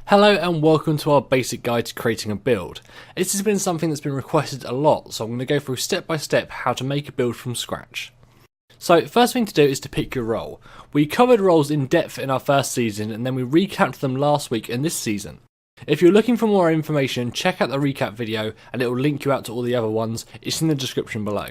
Hello and welcome to our basic guide to creating a build. This has been something that's been requested a lot, so I'm going to go through step by step how to make a build from scratch. So first thing to do is to pick your role. We covered roles in depth in our first season and then we recapped them last week in this season. If you're looking for more information, check out the recap video and it will link you out to all the other ones. It's in the description below.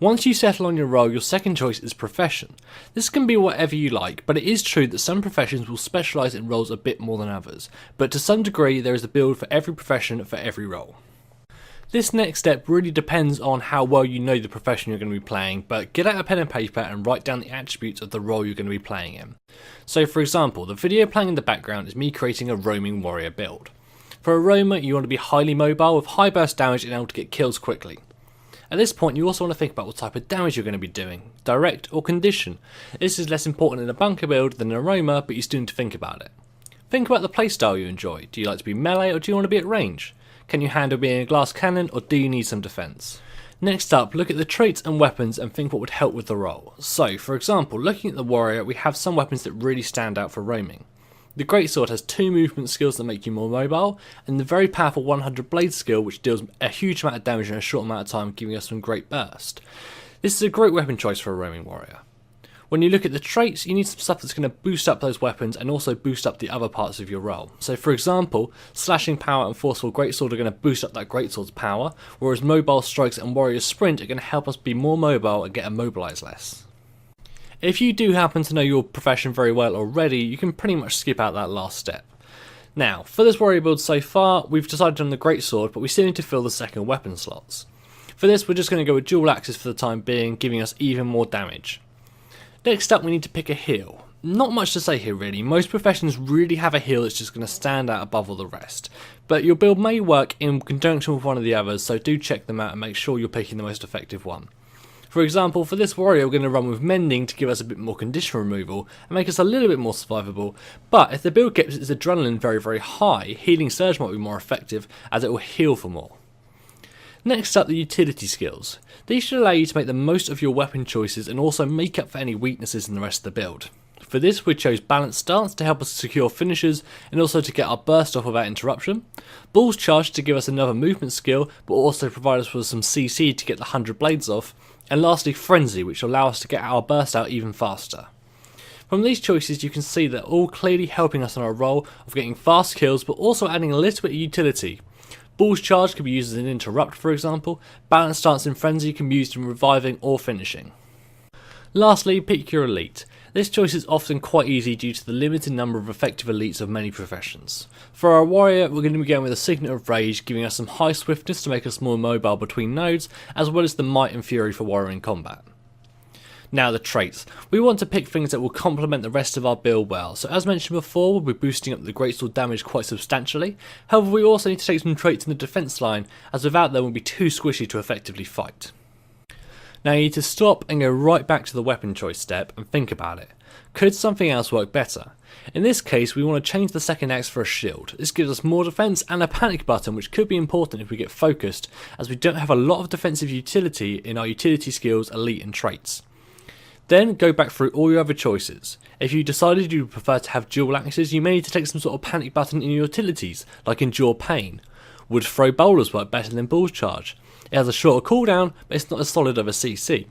Once you settle on your role, your second choice is profession. This can be whatever you like, but it is true that some professions will specialise in roles a bit more than others, but to some degree there is a build for every profession for every role. This next step really depends on how well you know the profession you're going to be playing, but get out a pen and paper and write down the attributes of the role you're going to be playing in. So for example, the video playing in the background is me creating a roaming warrior build. For a roamer, you want to be highly mobile with high burst damage and able to get kills quickly. At this point you also want to think about what type of damage you're going to be doing, direct or condition. This is less important in a bunker build than in a roamer, but you still need to think about it. Think about the playstyle you enjoy. Do you like to be melee or do you want to be at range? Can you handle being a glass cannon or do you need some defense? Next up, look at the traits and weapons and think what would help with the role. So for example, looking at the warrior, we have some weapons that really stand out for roaming. The greatsword has 2 movement skills that make you more mobile, and the very powerful 100 blade skill which deals a huge amount of damage in a short amount of time, giving us some great burst. This is a great weapon choice for a roaming warrior. When you look at the traits, you need some stuff that's going to boost up those weapons and also boost up the other parts of your role. So for example, slashing power and forceful greatsword are going to boost up that greatsword's power, whereas mobile strikes and warrior sprint are going to help us be more mobile and get immobilized less. If you do happen to know your profession very well already, you can pretty much skip out that last step. Now, for this warrior build so far, we've decided on the greatsword, but we still need to fill the second weapon slots. For this, we're just going to go with dual axes for the time being, giving us even more damage. Next up, we need to pick a heal. Not much to say here really, most professions really have a heal that's just going to stand out above all the rest. But your build may work in conjunction with one of the others, so do check them out and make sure you're picking the most effective one. For example, for this warrior we're going to run with mending to give us a bit more condition removal and make us a little bit more survivable, but if the build keeps its adrenaline very high, healing surge might be more effective as it will heal for more. Next up, the utility skills. These should allow you to make the most of your weapon choices and also make up for any weaknesses in the rest of the build. For this we chose balanced stance to help us secure finishes and also to get our burst off without interruption, Bull's Charge to give us another movement skill but also provide us with some CC to get the 100 blades off, and lastly Frenzy, which will allow us to get our burst out even faster. From these choices you can see they're all clearly helping us on our role of getting fast kills but also adding a little bit of utility. Bull's Charge can be used as an interrupt for example, Balanced Stance and Frenzy can be used in reviving or finishing. Lastly, pick your elite. This choice is often quite easy due to the limited number of effective elites of many professions. For our warrior, we're going to be going with a Signet of Rage, giving us some high swiftness to make us more mobile between nodes, as well as the Might and Fury for warrior in combat. Now the traits. We want to pick things that will complement the rest of our build well, so as mentioned before we'll be boosting up the greatsword damage quite substantially, however we also need to take some traits in the defense line, as without them we'll be too squishy to effectively fight. Now you need to stop and go right back to the weapon choice step and think about it. Could something else work better? In this case we want to change the second axe for a shield. This gives us more defense and a panic button, which could be important if we get focused, as we don't have a lot of defensive utility in our utility skills, elite and traits. Then go back through all your other choices. If you decided you prefer to have dual axes, you may need to take some sort of panic button in your utilities, like Endure Pain. Would throw bowlers work better than Bull's Charge? It has a shorter cooldown, but it's not as solid of a CC.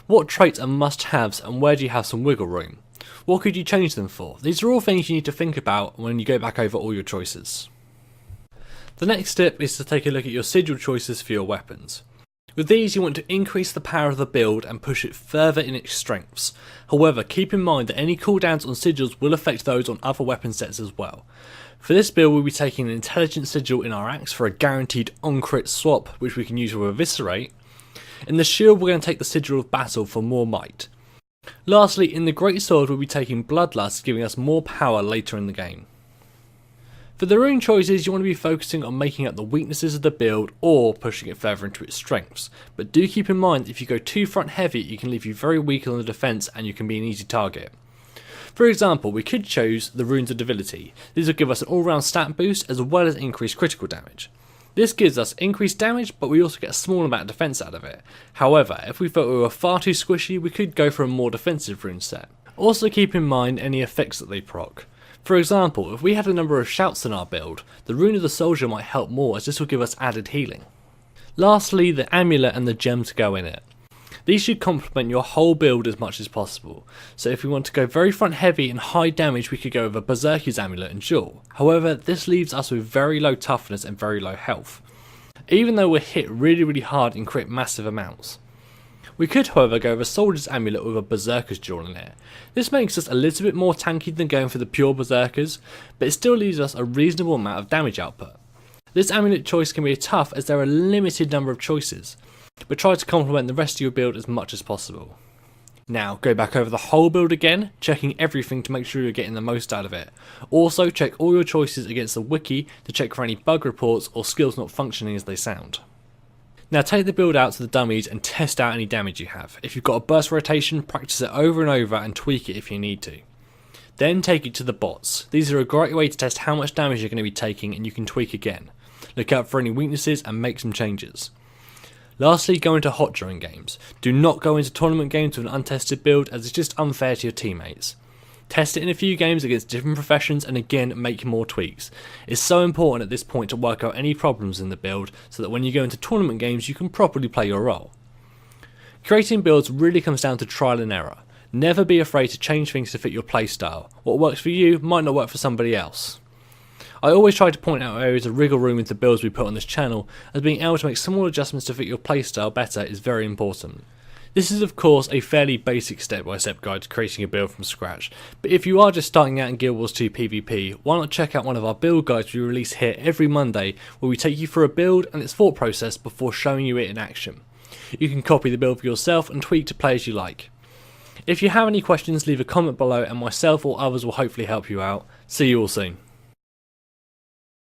What traits are must-haves and where do you have some wiggle room? What could you change them for? These are all things you need to think about when you go back over all your choices. The next step is to take a look at your sigil choices for your weapons. With these you want to increase the power of the build and push it further in its strengths. However, keep in mind that any cooldowns on sigils will affect those on other weapon sets as well. For this build we'll be taking an intelligent sigil in our axe for a guaranteed on-crit swap which we can use with Eviscerate. In the shield we're going to take the sigil of battle for more might. Lastly, in the greatsword we'll be taking Bloodlust, giving us more power later in the game. For the rune choices you want to be focusing on making up the weaknesses of the build or pushing it further into its strengths, but do keep in mind if you go too front heavy it can leave you very weak on the defense and you can be an easy target. For example, we could choose the Runes of Divinity. These will give us an all-round stat boost as well as increased critical damage. This gives us increased damage, but we also get a small amount of defense out of it. However, if we felt we were far too squishy, we could go for a more defensive rune set. Also keep in mind any effects that they proc. For example, if we had a number of shouts in our build, the Rune of the Soldier might help more as this will give us added healing. Lastly, the amulet and the gem to go in it. These should complement your whole build as much as possible, so if we want to go very front heavy and high damage we could go with a Berserker's amulet and jewel. However, this leaves us with very low toughness and very low health, even though we're hit really hard and crit massive amounts. We could however go with a Soldier's amulet with a Berserker's jewel in it. This makes us a little bit more tanky than going for the pure Berserkers, but it still leaves us a reasonable amount of damage output. This amulet choice can be tough as there are a limited number of choices, but try to complement the rest of your build as much as possible. Now go back over the whole build again, checking everything to make sure you're getting the most out of it. Also check all your choices against the wiki to check for any bug reports or skills not functioning as they sound. Now take the build out to the dummies and test out any damage you have. If you've got a burst rotation, practice it over and over and tweak it if you need to. Then take it to the bots. These are a great way to test how much damage you're going to be taking and you can tweak again. Look out for any weaknesses and make some changes. Lastly, go into hot during games. Do not go into tournament games with an untested build as it's just unfair to your teammates. Test it in a few games against different professions and again make more tweaks. It's so important at this point to work out any problems in the build so that when you go into tournament games you can properly play your role. Creating builds really comes down to trial and error. Never be afraid to change things to fit your playstyle. What works for you might not work for somebody else. I always try to point out areas of wriggle room into builds we put on this channel, as being able to make small adjustments to fit your playstyle better is very important. This is of course a fairly basic step-by-step guide to creating a build from scratch, but if you are just starting out in Guild Wars 2 PvP, why not check out one of our build guides we release here every Monday, where we take you through a build and its thought process before showing you it in action. You can copy the build for yourself and tweak to play as you like. If you have any questions, leave a comment below and myself or others will hopefully help you out. See you all soon.